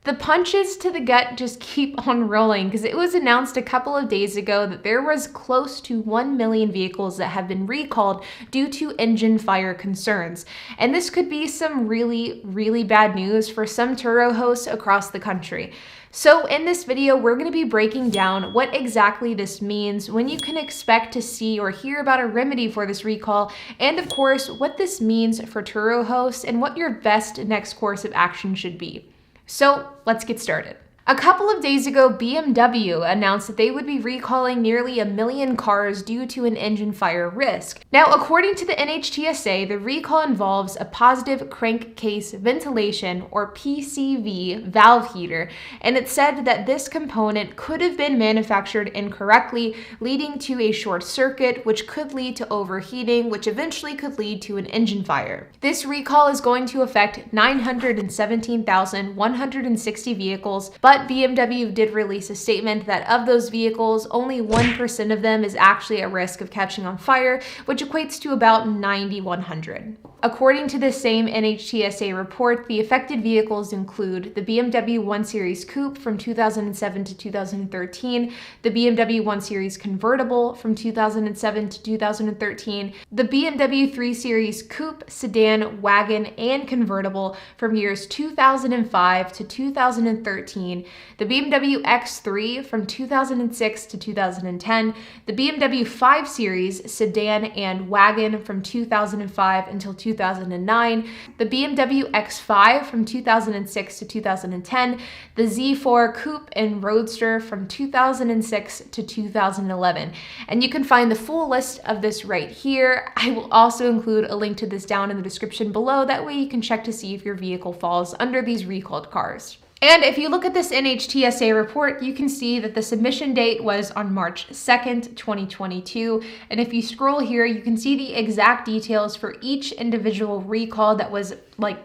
The punches to the gut just keep on rolling because it was announced a couple of days ago that there was close to 1 million vehicles that have been recalled due to engine fire concerns. And this could be some really, really bad news for some Turo hosts across the country. So in this video, we're going to be breaking down what exactly this means, when you can expect to see or hear about a remedy for this recall, and of course, what this means for Turo hosts and what your best next course of action should be. So let's get started. A couple of days ago, BMW announced that they would be recalling nearly 1 million cars due to an engine fire risk. Now, according to the NHTSA, the recall involves a positive crankcase ventilation, or PCV, valve heater, and it said that this component could have been manufactured incorrectly, leading to a short circuit, which could lead to overheating, which eventually could lead to an engine fire. This recall is going to affect 917,160 vehicles, but BMW did release a statement that of those vehicles, only 1% of them is actually at risk of catching on fire, which equates to about 9,100. According to the same NHTSA report, the affected vehicles include the BMW 1 Series Coupe from 2007 to 2013, the BMW 1 Series Convertible from 2007 to 2013, the BMW 3 Series Coupe, Sedan, Wagon, and Convertible from years 2005 to 2013, the BMW X3 from 2006 to 2010, the BMW 5 Series Sedan and Wagon from 2005 until 2009, the BMW X5 from 2006 to 2010, the Z4 Coupe and Roadster from 2006 to 2011. And you can find the full list of this right here. I will also include a link to this down in the description below. That way you can check to see if your vehicle falls under these recalled cars. And if you look at this NHTSA report, you can see that the submission date was on March 2nd, 2022. And if you scroll here, you can see the exact details for each individual recall that was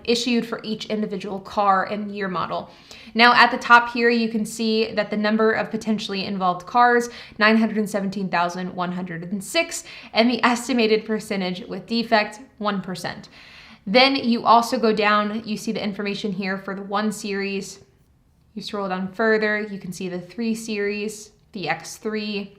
issued for each individual car and year model. Now at the top here, you can see that the number of potentially involved cars, 917,106, and the estimated percentage with defect, 1%. Then you also go down, you see the information here for the 1 Series. You scroll down further, you can see the 3 Series, the X3,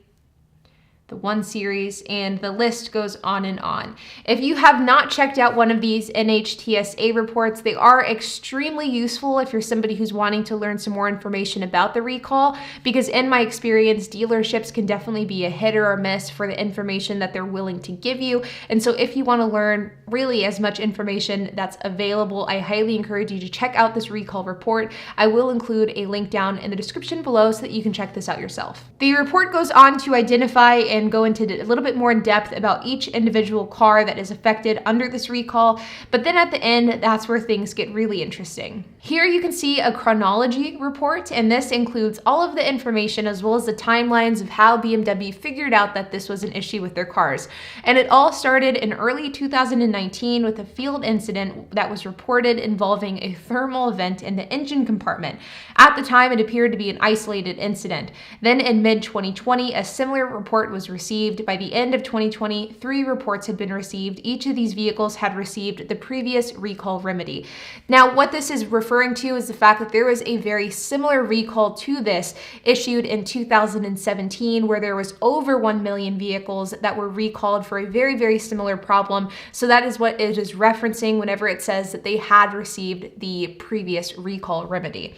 the 1 Series, and the list goes on and on. If you have not checked out one of these NHTSA reports, they are extremely useful if you're somebody who's wanting to learn some more information about the recall, because in my experience, dealerships can definitely be a hit or a miss for the information that they're willing to give you. And so if you want to learn really as much information that's available, I highly encourage you to check out this recall report. I will include a link down in the description below so that you can check this out yourself. The report goes on to identify and go into a little bit more in depth about each individual car that is affected under this recall. But then at the end, that's where things get really interesting. Here you can see a chronology report, and this includes all of the information as well as the timelines of how BMW figured out that this was an issue with their cars. And it all started in early 2019 with a field incident that was reported involving a thermal event in the engine compartment. At the time, it appeared to be an isolated incident. Then in mid-2020, a similar report was received. By the end of 2020, 3 reports had been received. Each of these vehicles had received the previous recall remedy. Now, what this is referring to is the fact that there was a very similar recall to this issued in 2017, where there was over 1 million vehicles that were recalled for a very, very similar problem. So that is what it is referencing whenever it says that they had received the previous recall remedy.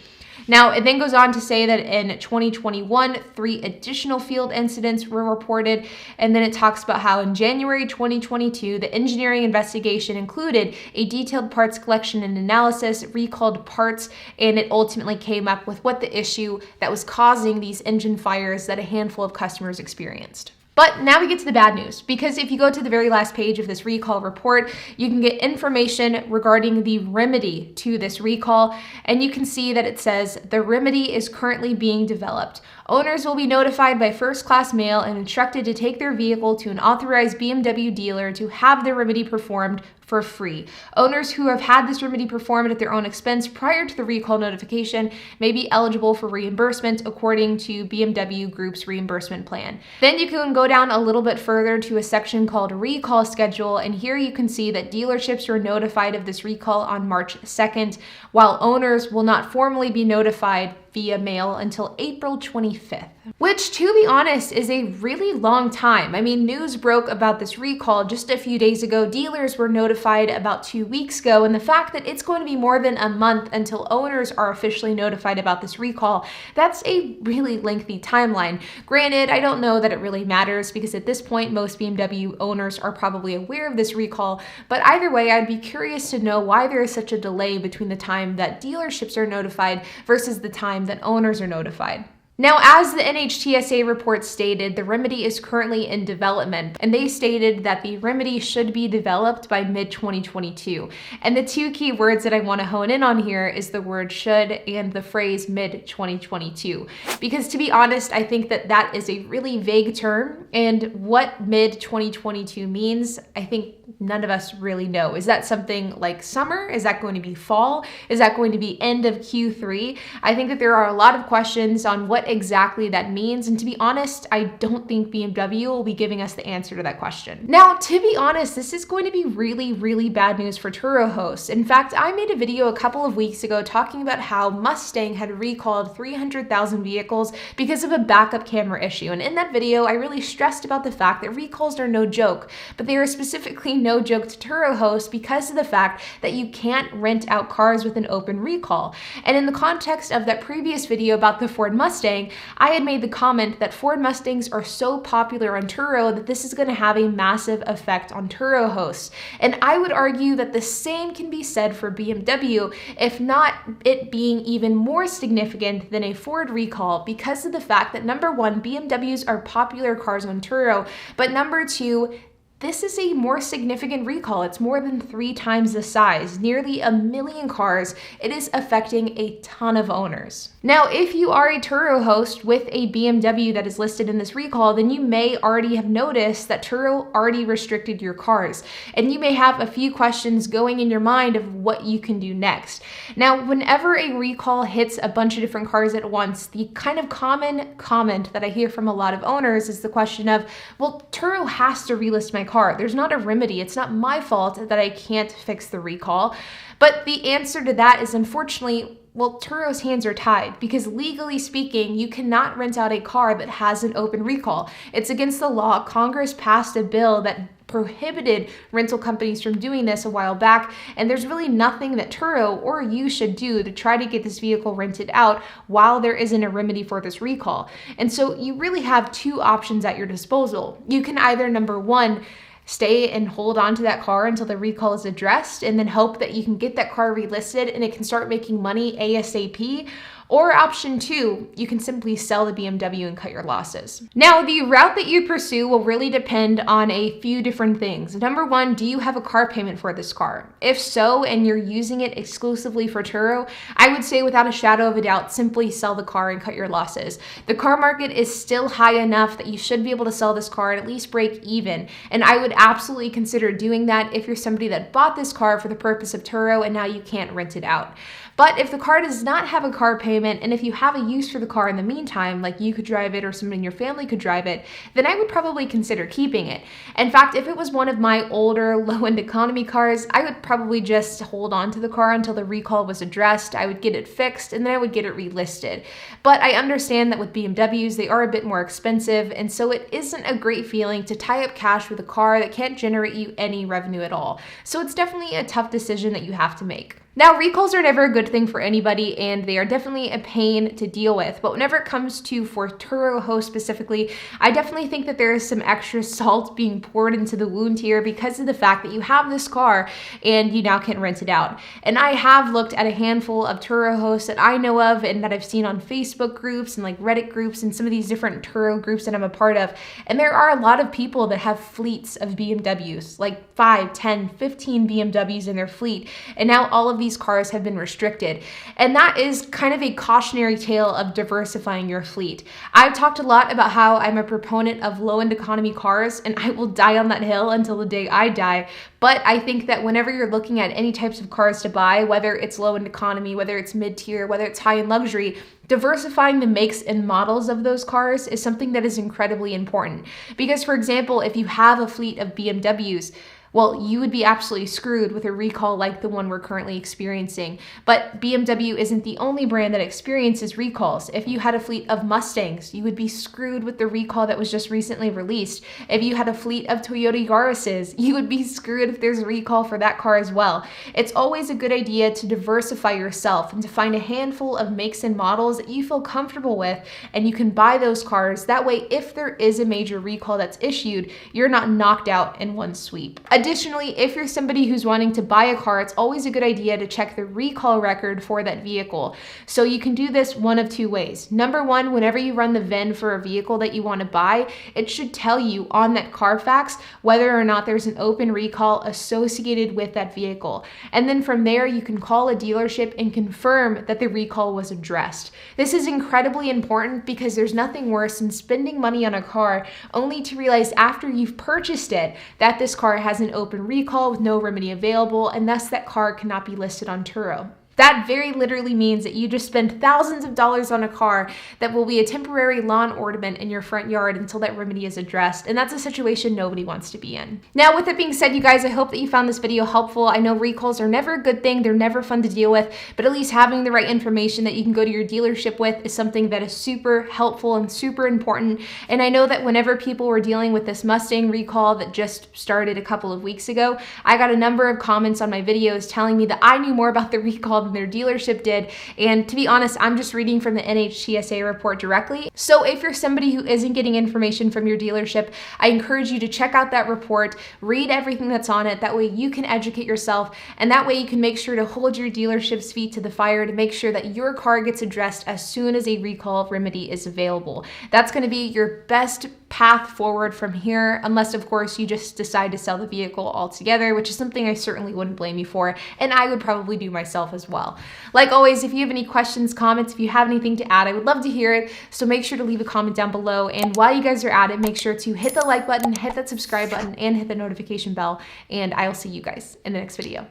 Now, it then goes on to say that in 2021, 3 additional field incidents were reported, and then it talks about how in January 2022, the engineering investigation included a detailed parts collection and analysis, recalled parts, and it ultimately came up with what the issue that was causing these engine fires that a handful of customers experienced. But now we get to the bad news, because if you go to the very last page of this recall report, you can get information regarding the remedy to this recall, and you can see that it says the remedy is currently being developed. Owners will be notified by first-class mail and instructed to take their vehicle to an authorized BMW dealer to have the remedy performed for free. Owners who have had this remedy performed at their own expense prior to the recall notification may be eligible for reimbursement according to BMW Group's reimbursement plan. Then you can go down a little bit further to a section called Recall Schedule, and here you can see that dealerships were notified of this recall on March 2nd, while owners will not formally be notified via mail until April 25th, which, to be honest, is a really long time. I mean, news broke about this recall just a few days ago. Dealers were notified about 2 weeks ago, and the fact that it's going to be more than a month until owners are officially notified about this recall, that's a really lengthy timeline. Granted, I don't know that it really matters because at this point, most BMW owners are probably aware of this recall, but either way, I'd be curious to know why there is such a delay between the time that dealerships are notified versus the time that owners are notified. Now, as the NHTSA report stated, the remedy is currently in development, and they stated that the remedy should be developed by mid-2022. And the two key words that I want to hone in on here is the word should and the phrase mid-2022. Because to be honest, I think that that is a really vague term, and what mid-2022 means, I think none of us really know. Is that something like summer? Is that going to be fall? Is that going to be end of Q3? I think that there are a lot of questions on what exactly that means, and to be honest, I don't think BMW will be giving us the answer to that question. Now, to be honest, this is going to be really, really bad news for Turo hosts. In fact, I made a video a couple of weeks ago talking about how Mustang had recalled 300,000 vehicles because of a backup camera issue, and in that video, I really stressed about the fact that recalls are no joke, but they are specifically no joke to Turo hosts because of the fact that you can't rent out cars with an open recall. And in the context of that previous video about the Ford Mustang, I had made the comment that Ford Mustangs are so popular on Turo that this is going to have a massive effect on Turo hosts. And I would argue that the same can be said for BMW, if not it being even more significant than a Ford recall because of the fact that number one, BMWs are popular cars on Turo, but number two, this is a more significant recall. It's more than 3 times the size, nearly 1 million cars. It is affecting a ton of owners. Now, if you are a Turo host with a BMW that is listed in this recall, then you may already have noticed that Turo already restricted your cars, and you may have a few questions going in your mind of what you can do next. Now, whenever a recall hits a bunch of different cars at once, the kind of common comment that I hear from a lot of owners is the question of, well, Turo has to relist my car. There's not a remedy. It's not my fault that I can't fix the recall. But the answer to that is, unfortunately, well, Turo's hands are tied because legally speaking, you cannot rent out a car that has an open recall. It's against the law. Congress passed a bill that prohibited rental companies from doing this a while back, and there's really nothing that Turo or you should do to try to get this vehicle rented out while there isn't a remedy for this recall. And so you really have 2 options at your disposal. You can either, number one, stay and hold on to that car until the recall is addressed and then hope that you can get that car relisted and it can start making money ASAP. Or option 2, you can simply sell the BMW and cut your losses. Now, the route that you pursue will really depend on a few different things. Number one, do you have a car payment for this car? If so, and you're using it exclusively for Turo, I would say without a shadow of a doubt, simply sell the car and cut your losses. The car market is still high enough that you should be able to sell this car and at least break even. And I would absolutely consider doing that if you're somebody that bought this car for the purpose of Turo and now you can't rent it out. But if the car does not have a car payment, and if you have a use for the car in the meantime, like you could drive it or someone in your family could drive it, then I would probably consider keeping it. In fact, if it was one of my older low-end economy cars, I would probably just hold on to the car until the recall was addressed. I would get it fixed, and then I would get it relisted. But I understand that with BMWs, they are a bit more expensive, and so it isn't a great feeling to tie up cash with a car that can't generate you any revenue at all. So it's definitely a tough decision that you have to make. Now, recalls are never a good thing for anybody, and they are definitely a pain to deal with. But whenever it comes to for Turo hosts specifically, I definitely think that there is some extra salt being poured into the wound here because of the fact that you have this car and you now can't rent it out. And I have looked at a handful of Turo hosts that I know of and that I've seen on Facebook groups and like Reddit groups and some of these different Turo groups that I'm a part of. And there are a lot of people that have fleets of BMWs, like 5, 10, 15 BMWs in their fleet. And now all of these these cars have been restricted. And that is kind of a cautionary tale of diversifying your fleet. I've talked a lot about how I'm a proponent of low-end economy cars, and I will die on that hill until the day I die. But I think that whenever you're looking at any types of cars to buy, whether it's low-end economy, whether it's mid-tier, whether it's high-end luxury, diversifying the makes and models of those cars is something that is incredibly important. Because, for example, if you have a fleet of BMWs, well, you would be absolutely screwed with a recall like the one we're currently experiencing. But BMW isn't the only brand that experiences recalls. If you had a fleet of Mustangs, you would be screwed with the recall that was just recently released. If you had a fleet of Toyota Yaris's, you would be screwed if there's a recall for that car as well. It's always a good idea to diversify yourself and to find a handful of makes and models that you feel comfortable with, and you can buy those cars. That way, if there is a major recall that's issued, you're not knocked out in one sweep. Additionally, if you're somebody who's wanting to buy a car, it's always a good idea to check the recall record for that vehicle. So you can do this one of two ways. Number one, whenever you run the VIN for a vehicle that you want to buy, it should tell you on that Carfax whether or not there's an open recall associated with that vehicle. And then from there, you can call a dealership and confirm that the recall was addressed. This is incredibly important because there's nothing worse than spending money on a car only to realize after you've purchased it that this car has an open recall with no remedy available, and thus that car cannot be listed on Turo. That very literally means that you just spend thousands of dollars on a car that will be a temporary lawn ornament in your front yard until that remedy is addressed. And that's a situation nobody wants to be in. Now, with it being said, you guys, I hope that you found this video helpful. I know recalls are never a good thing. They're never fun to deal with, but at least having the right information that you can go to your dealership with is something that is super helpful and super important. And I know that whenever people were dealing with this Mustang recall that just started a couple of weeks ago, I got a number of comments on my videos telling me that I knew more about the recall than their dealership did. And to be honest, I'm just reading from the NHTSA report directly. So if you're somebody who isn't getting information from your dealership, I encourage you to check out that report, read everything that's on it. That way you can educate yourself, and that way you can make sure to hold your dealership's feet to the fire to make sure that your car gets addressed as soon as a recall remedy is available. That's going to be your best path forward from here, unless of course you just decide to sell the vehicle altogether, which is something I certainly wouldn't blame you for, and I would probably do myself as well. Like always, if you have any questions, comments, if you have anything to add, I would love to hear it, so make sure to leave a comment down below. And while you guys are at it, make sure to hit the like button, hit that subscribe button, and hit the notification bell, and I'll see you guys in the next video.